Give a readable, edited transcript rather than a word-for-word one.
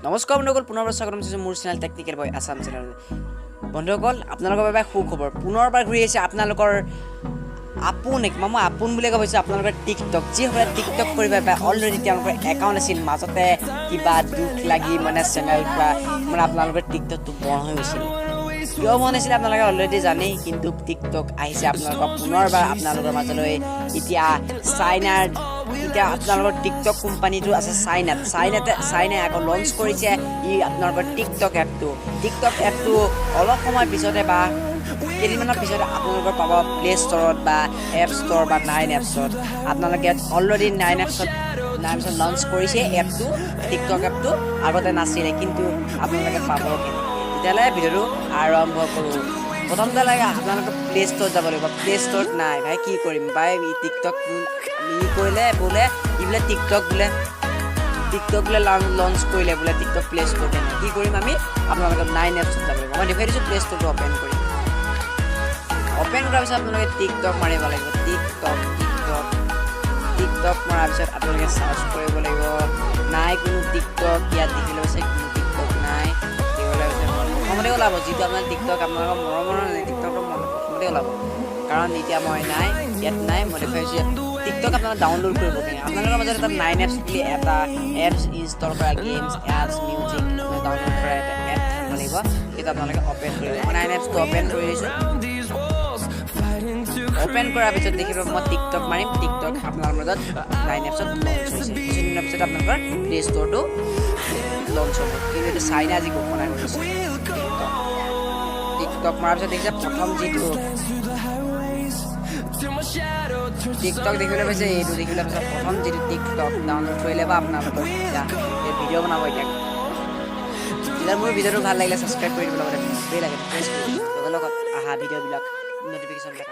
নমস্কাৰ বন্ধুসকল, পুনৰবাৰ স্বাগতম জনাইছোঁ মোৰ চেনেল টেকনিকেল বয় আসাম চেনেল। বন্ধুসকল, আপোনালোকৰ বাবে সুখবৰ, পুনৰবাৰ ঘূৰি আহিছে আপোনালোকৰ আপোন মই আপোন বুলি ক'ব হৈছে আপোনালোকৰ টিকটক। যিসকলে টিকটক কৰিব পাৰে অলৰেডি তেওঁলোকৰ একাউণ্ট আছিল, মাজতে কিবা দুখ লাগি চেনেল পৰা আপোনালোকৰ টিকটকটো বন্ধ হৈ গৈছিল। কিয় বন্ধ হৈছিলে আপোনালোকে অলৰেডি জানেই, কিন্তু টিকটক আহিছে আপোনালোকৰ পুনৰবাৰ আপোনালোকৰ মাজলৈ। এতিয়া আপোনালোকৰ টিকটক কোম্পানীটো আছে চাইনাই আকৌ লঞ্চ কৰিছে আপোনালোকৰ টিকটক এপটো অলপ সময় পিছতে বা কেইদিনমানৰ পিছতে আপোনালোকৰ পাব প্লে ষ্টৰত বা এপ ষ্ট'ৰ বা 9 এপছত। আপোনালোকে অলৰেডি 9 এপছত লঞ্চ কৰিছে এপটো, টিকটক এপটো আগতে নাছিলে, কিন্তু আপোনালোকে পাব কেনেকৈ। তেতিয়াহ'লে ভিডিঅ'টো আৰম্ভ কৰোঁ। প্ৰথমতে লাগে আপোনালোকে প্লে ষ্ট'ৰত যাব লাগিব। প্লে ষ্ট'ৰত নাই ভাই, কি কৰিম ভাই। টিকটক কৰিলে বোলে টিকটক বোলে লঞ্চ কৰিলে বোলে টিকটক প্লে ষ্ট'ৰতে নাই। কি কৰিম আমি, আপোনালোকে 9 এপছত যাব লাগিব। মই দেখুৱাই দিছোঁ প্লে ষ্ট'ৰটো অ'পেন কৰিম। অ'পেন কৰাৰ পিছত আপোনালোকে টিকটক মাৰিব লাগিব। টিকটক মৰাৰ পিছত আপোনালোকে চাৰ্চ কৰিব লাগিব। নাই কোনো টিকটক, ইয়াত দেখিলে হৈছে কোনো টিকটক নাই। প্ৰথমতে ওলাব যিটো আপোনাৰ টিকটক আপোনালোকৰ মৰমৰ টিকটকৰ প্ৰথমতে ওলাব, কাৰণ এতিয়া মই নাই, ইয়াত নাই। মই দেখুৱাইছোঁ টিকটক আপোনালোকে ডাউনলোড কৰিব কিনে আপোনালোকৰ মাজত এটা 9 এপছ বুলি এটা এপছ ইনষ্টল কৰা, গেমছ এপছ মিউজিক ডাউনলোড কৰা এটা এপ থাকিব লাগিব। সেইটো আপোনালোকে অ'পেন কৰিব। মই 9 এপছটো অ'পেন কৰি দিছোঁ। অ'পেন কৰাৰ পিছত দেখিব মই টিকটক মাৰিম। টিকটক আপোনালোকৰ মাজত 9 এপছত লঞ্চ হৈছে। কিছুদিনৰ পিছত আপোনালোকৰ প্লে ষ্ট'ৰটো লঞ্চ হ'ব, কিন্তু এইটো চাইনা আজি ঘোষণা কৰিছে। টিকটক মৰাৰ পিছত দেখিছে প্ৰথম যিটো টিকটক দেখিবলৈ পাইছে, এইটো দেখিবলৈ পাইছে প্ৰথম যিটো টিকটক ডাউনলোড কৰিলে বা আপোনালোকৰ এতিয়া ভিডিঅ' বনাব। এতিয়া মোৰ ভিডিঅ'টো ভাল লাগিলে ছাবস্ক্ৰাইব কৰি দিব লগতে লাগে প্ৰেছ কৰি লগত অহা ভিডিঅ'বিলাক ন'টিফিকেশ্যনবিলাক